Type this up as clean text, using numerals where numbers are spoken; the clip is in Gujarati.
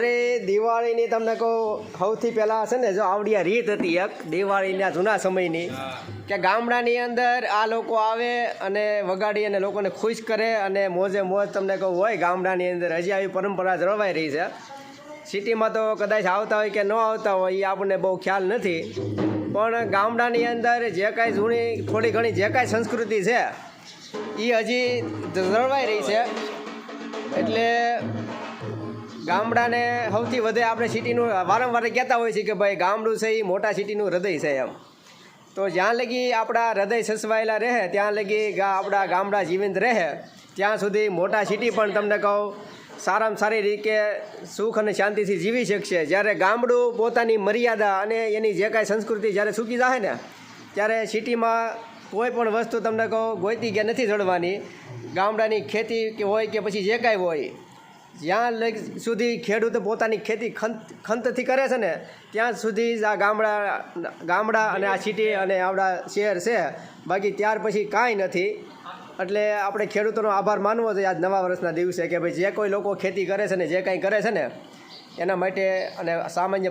અમારી દિવાળીની તમને કહું સૌથી પહેલાં છે ને જો આવડી રીત હતી એક દિવાળીના જૂના સમયની કે ગામડાની અંદર આ લોકો આવે અને વગાડી અને લોકોને ખુશ કરે અને મોજે મોજ તમને કહું હોય ગામડાની અંદર હજી આવી પરંપરા જળવાઈ રહી છે. સિટીમાં તો કદાચ આવતા હોય કે ન આવતા હોય એ આપણને બહુ ખ્યાલ નથી, પણ ગામડાની અંદર જે કાંઈ જૂની થોડી ઘણી જે કાંઈ સંસ્કૃતિ છે એ હજી જળવાઈ રહી છે. એટલે ગામડાને સૌથી વધે આપણે સિટીનું વારંવાર કહેતા હોય છે કે ભાઈ ગામડું છે એ મોટા સિટીનું હૃદય છે એમ. તો જ્યાં લગી આપણા હૃદય સચવાયેલા રહે ત્યાં લગી આપણા ગામડા જીવંત રહે ત્યાં સુધી મોટા સિટી પણ તમને કહું સારામાં સારી રીતે સુખ અને શાંતિથી જીવી શકશે. જ્યારે ગામડું પોતાની મર્યાદા અને એની જે કાંઈ સંસ્કૃતિ જ્યારે ચૂકી જાય ને ત્યારે સિટીમાં કોઈ પણ વસ્તુ તમને કહું ગોઈતી કે નથી જળવાની. ગામડાની ખેતી કે હોય કે પછી જે કાંઈ હોય જ્યાં સુધી ખેડૂત પોતાની ખેતી ખંતથી કરે છે ને ત્યાં સુધી જ આ ગામડા અને આ સિટી અને આપણા શહેર છે, બાકી ત્યાર પછી કાંઈ નથી. એટલે આપણે ખેડૂતોનો આભાર માનવો જોઈએ આજ નવા વર્ષના દિવસે કે ભાઈ જે કોઈ લોકો ખેતી કરે છે ને જે કાંઈ કરે છે ને એના માટે અને સામાન્ય